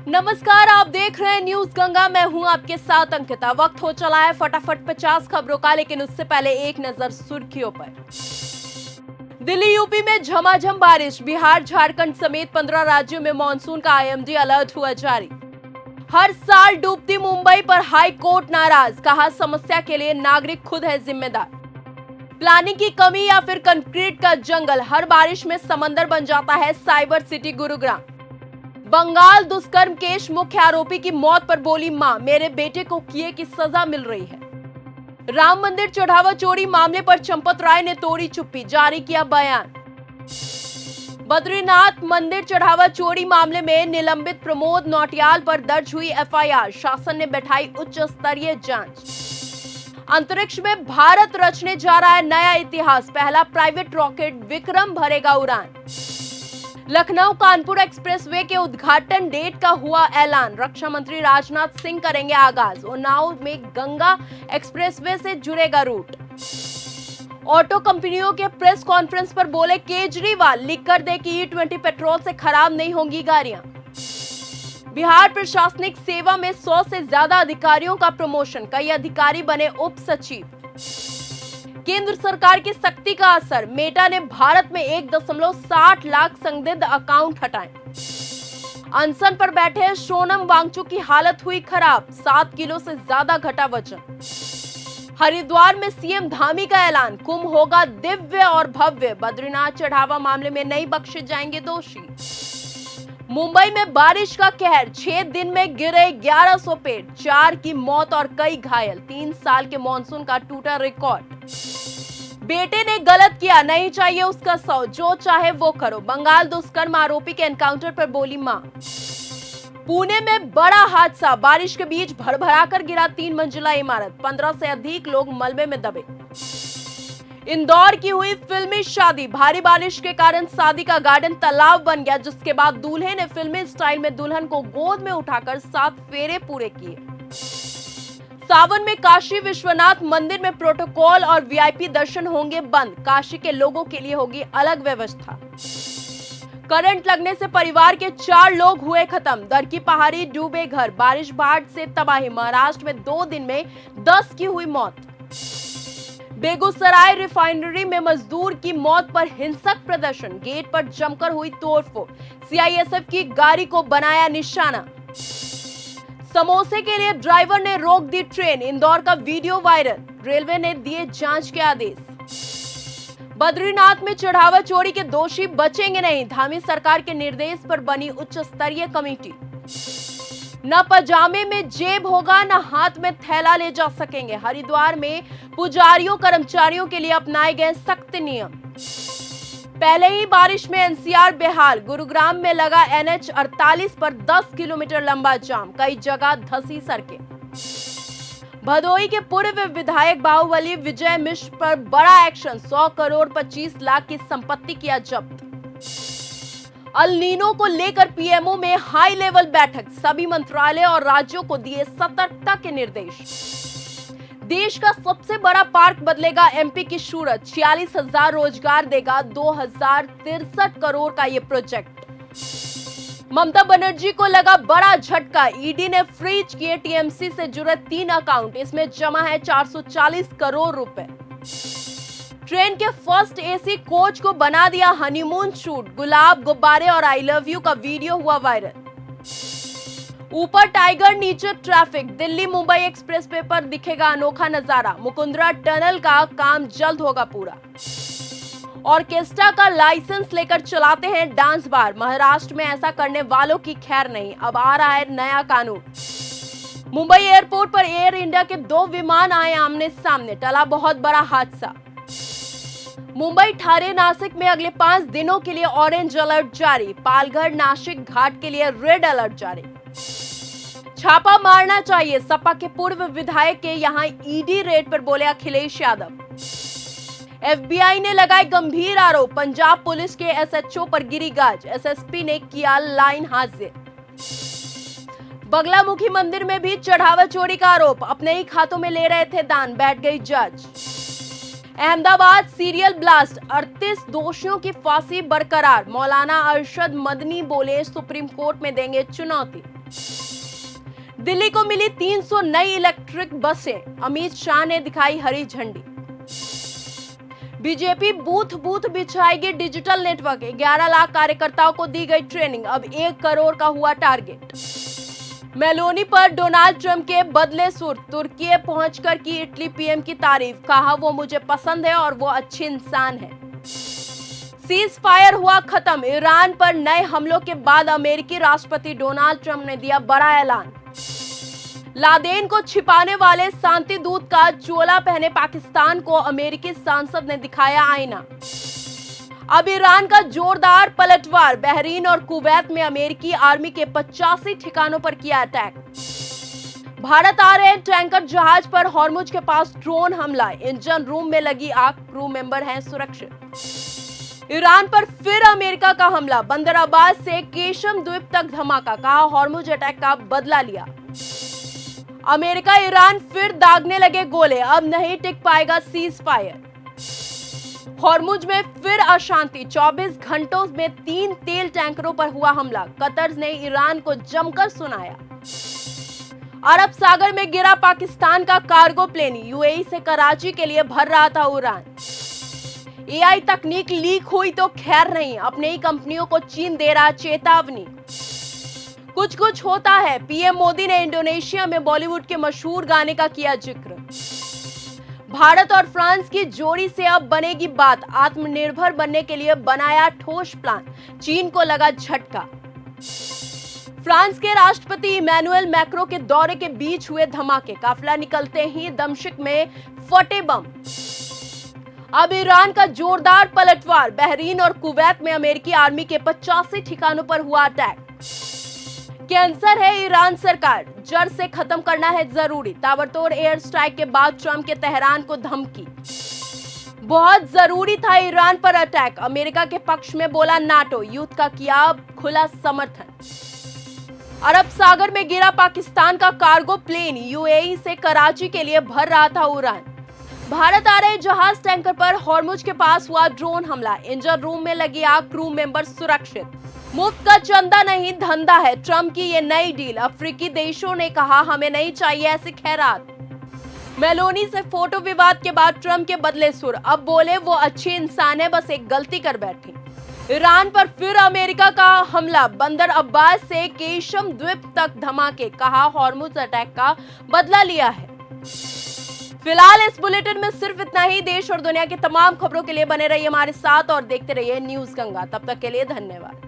नमस्कार, आप देख रहे हैं न्यूज गंगा। मैं हूं आपके साथ अंकिता। वक्त हो चला है फटाफट 50 खबरों का, लेकिन उससे पहले एक नजर सुर्खियों पर। दिल्ली यूपी में झमाझम बारिश, बिहार झारखंड समेत 15 राज्यों में मानसून का आईएमडी अलर्ट हुआ जारी। हर साल डूबती मुंबई पर हाई कोर्ट नाराज, कहा समस्या के लिए नागरिक खुद है जिम्मेदार। प्लानिंग की कमी या फिर कंक्रीट का जंगल, हर बारिश में समंदर बन जाता है साइबर सिटी गुरुग्राम। बंगाल दुष्कर्म केस, मुख्य आरोपी की मौत पर बोली मां, मेरे बेटे को किए की सजा मिल रही है। राम मंदिर चढ़ावा चोरी मामले पर चंपत राय ने तोड़ी चुप्पी, जारी किया बयान। बद्रीनाथ मंदिर चढ़ावा चोरी मामले में निलंबित प्रमोद नौटियाल पर दर्ज हुई एफआईआर, शासन ने बैठाई उच्च स्तरीय जांच। अंतरिक्ष में भारत रचने जा रहा है नया इतिहास, पहला प्राइवेट रॉकेट विक्रम भरेगा उड़ान। लखनऊ कानपुर एक्सप्रेसवे के उद्घाटन डेट का हुआ ऐलान, रक्षा मंत्री राजनाथ सिंह करेंगे आगाज। उन्नाव में गंगा एक्सप्रेसवे से जुड़ेगा रूट। ऑटो कंपनियों के प्रेस कॉन्फ्रेंस पर बोले केजरीवाल, लिख कर दे कि E20 पेट्रोल से खराब नहीं होंगी गाड़ियां। बिहार प्रशासनिक सेवा में 100 से ज्यादा अधिकारियों का प्रमोशन, कई अधिकारी बने उप सचिव। केंद्र सरकार की सख्ती का असर, मेटा ने भारत में 1.60 लाख संदिग्ध अकाउंट हटाए। अनशन पर बैठे सोनम वांगचुक की हालत हुई खराब, 7 किलो से ज्यादा घटा वजन। हरिद्वार में सीएम धामी का ऐलान, कुंभ होगा दिव्य और भव्य, बद्रीनाथ चढ़ावा मामले में नहीं बख्शे जाएंगे दोषी। मुंबई में बारिश का कहर, 6 दिन में गिरे 1100 पेड़, 4 की मौत और कई घायल। 3 साल के मानसून का टूटा रिकॉर्ड। बेटे ने गलत किया, नहीं चाहिए उसका 100, जो चाहे वो करो। बंगाल दुष्कर्म आरोपी के एनकाउंटर पर बोली मां। पुणे में बड़ा हादसा, बारिश के बीच भरभराकर गिरा 3 मंजिला इमारत, 15 से अधिक लोग मलबे में दबे। इंदौर की हुई फिल्मी शादी, भारी बारिश के कारण शादी का गार्डन तालाब बन गया, जिसके बाद दूल्हे ने फिल्मी स्टाइल में दुल्हन को गोद में उठाकर 7 फेरे पूरे किए। सावन में काशी विश्वनाथ मंदिर में प्रोटोकॉल और वीआईपी दर्शन होंगे बंद, काशी के लोगों के लिए होगी अलग व्यवस्था। करंट लगने से परिवार के 4 लोग हुए खत्म, दर की पहाड़ी डूबे घर, बारिश बाढ़ से तबाही। महाराष्ट्र में 2 दिन में 10 की हुई मौत। बेगूसराय रिफाइनरी में मजदूर की मौत पर हिंसक प्रदर्शन, गेट पर जमकर हुई तोड़फोड़, सीआईएसएफ की गाड़ी को बनाया निशाना। समोसे के लिए ड्राइवर ने रोक दी ट्रेन, इंदौर का वीडियो वायरल, रेलवे ने दिए जांच के आदेश। बद्रीनाथ में चढ़ावा चोरी के दोषी बचेंगे नहीं, धामी सरकार के निर्देश पर बनी उच्च स्तरीय कमेटी। न पजामे में जेब होगा, न हाथ में थैला ले जा सकेंगे। हरिद्वार में पुजारियों कर्मचारियों के लिए अपनाए गए सख्त नियम। पहले ही बारिश में एनसीआर बेहाल, गुरुग्राम में लगा NH48 पर 10 किलोमीटर लंबा जाम, कई जगह धंसी सड़कें। भदोही के पूर्व विधायक बाहुबली विजय मिश्र पर बड़ा एक्शन, 100 करोड़ 25 लाख की संपत्ति किया जब्त। अल नीनो को लेकर पीएमओ में हाई लेवल बैठक, सभी मंत्रालय और राज्यों को दिए सतर्कता के निर्देश। देश का सबसे बड़ा पार्क बदलेगा एमपी की सूरत, 46,000 रोजगार देगा, 2063 करोड़ का ये प्रोजेक्ट। ममता बनर्जी को लगा बड़ा झटका, ईडी ने फ्रीज किए टीएमसी से जुड़े 3 अकाउंट, इसमें जमा है 440 करोड़ रुपए। ट्रेन के फर्स्ट एसी कोच को बना दिया हनीमून शूट, गुलाब गुब्बारे और आई लव यू का वीडियो हुआ वायरल। ऊपर टाइगर नीचे ट्रैफिक, दिल्ली मुंबई एक्सप्रेसवे पर दिखेगा अनोखा नजारा, मुकुंदरा टनल का काम जल्द होगा पूरा। ऑर्केस्ट्रा का लाइसेंस लेकर चलाते हैं डांस बार, महाराष्ट्र में ऐसा करने वालों की खैर नहीं, अब आ रहा है नया कानून। मुंबई एयरपोर्ट पर एयर इंडिया के 2 विमान आए आमने सामने, टला बहुत बड़ा हादसा। मुंबई ठाणे नासिक में अगले 5 दिनों के लिए ऑरेंज अलर्ट जारी, पालघर नासिक घाट के लिए रेड अलर्ट जारी। छापा मारना चाहिए, सपा के पूर्व विधायक के यहां ईडी रेड पर बोले अखिलेश यादव। एफबीआई ने लगाए गंभीर आरोप, पंजाब पुलिस के एसएचओ पर गिरी गाज, एसएसपी ने किया लाइन हाजिर। बगलामुखी मंदिर में भी चढ़ावा चोरी का आरोप, अपने ही खातों में ले रहे थे दान, बैठ गई जज। अहमदाबाद सीरियल ब्लास्ट, 38 दोषियों की फांसी बरकरार, मौलाना अरशद मदनी बोले सुप्रीम कोर्ट में देंगे चुनौती। दिल्ली को मिली 300 नई इलेक्ट्रिक बसें, अमित शाह ने दिखाई हरी झंडी। बीजेपी बूथ बूथ बिछाएगी डिजिटल नेटवर्क, 11 लाख कार्यकर्ताओं को दी गई ट्रेनिंग, अब 1 करोड़ का हुआ टारगेट। मेलोनी पर डोनाल्ड ट्रंप के बदले सुर, तुर्की पहुंचकर की इटली पीएम की तारीफ, कहा वो मुझे पसंद है और वो अच्छे इंसान है। सीज फायर हुआ खत्म, ईरान पर नए हमलों के बाद अमेरिकी राष्ट्रपति डोनाल्ड ट्रंप ने दिया बड़ा ऐलान। लादेन को छिपाने वाले शांति दूत का चोला पहने पाकिस्तान को अमेरिकी सांसद ने दिखाया आईना। अब ईरान का जोरदार पलटवार, बहरीन और कुवैत में अमेरिकी आर्मी के 85 ठिकानों पर किया अटैक। भारत आ रहे टैंकर जहाज पर हॉर्मुज के पास ड्रोन हमला, इंजन रूम में लगी आग, क्रू मेंबर हैं सुरक्षित। ईरान पर फिर अमेरिका का हमला, बंदर अब्बास से केशम द्वीप तक धमाका, कहा हॉर्मुज अटैक का बदला लिया। अमेरिका ईरान फिर दागने लगे गोले, अब नहीं टिक पाएगा सीज फायर। हॉर्मुज में फिर अशांति, 24 घंटों में 3 तेल टैंकरों पर हुआ हमला, कतर ने ईरान को जमकर सुनाया। अरब सागर में गिरा पाकिस्तान का कार्गो प्लेन, यूएई से कराची के लिए भर रहा था उड़ान। एआई तकनीक लीक हुई तो खैर नहीं, अपने ही कंपनियों को चीन दे रहा चेतावनी। कुछ कुछ होता है, पीएम मोदी ने इंडोनेशिया में बॉलीवुड के मशहूर गाने का किया जिक्र। भारत और फ्रांस की जोड़ी से अब बनेगी बात, आत्मनिर्भर बनने के लिए बनाया ठोस प्लान, चीन को लगा झटका। फ्रांस के राष्ट्रपति इमैनुअल मैक्रों के दौरे के बीच हुए धमाके, काफिला निकलते ही दमिश्क में फटे बम। अब ईरान का जोरदार पलटवार, बहरीन और कुवैत में अमेरिकी आर्मी के 85 ठिकानों पर हुआ अटैक। कैंसर है ईरान सरकार, जड़ से खत्म करना है जरूरी, ताबड़तोड़ एयर स्ट्राइक के बाद ट्रंप के तेहरान को धमकी। बहुत जरूरी था ईरान पर अटैक, अमेरिका के पक्ष में बोला नाटो, युद्ध का किया खुला समर्थन। अरब सागर में गिरा पाकिस्तान का कार्गो प्लेन, यूएई से कराची के लिए भर रहा था उड़ान। भारत आ रहे जहाज टैंकर पर हॉर्मुज के पास हुआ ड्रोन हमला, इंजन रूम में लगी आग, क्रू मेंबर सुरक्षित। मुफ्त का चंदा नहीं धंधा है, ट्रंप की ये नई डील, अफ्रीकी देशों ने कहा हमें नहीं चाहिए ऐसी खैरात। मेलोनी से फोटो विवाद के बाद ट्रंप के बदले सुर, अब बोले वो अच्छे इंसान है, बस एक गलती कर बैठी। ईरान पर फिर अमेरिका का हमला, बंदर अब्बास से केशम द्वीप तक धमाके, कहा हॉर्मुज अटैक का बदला लिया है। फिलहाल इस बुलेटिन में सिर्फ इतना ही। देश और दुनिया की तमाम खबरों के लिए बने रहिए हमारे साथ और देखते रहिए न्यूज़ गंगा। तब तक के लिए धन्यवाद।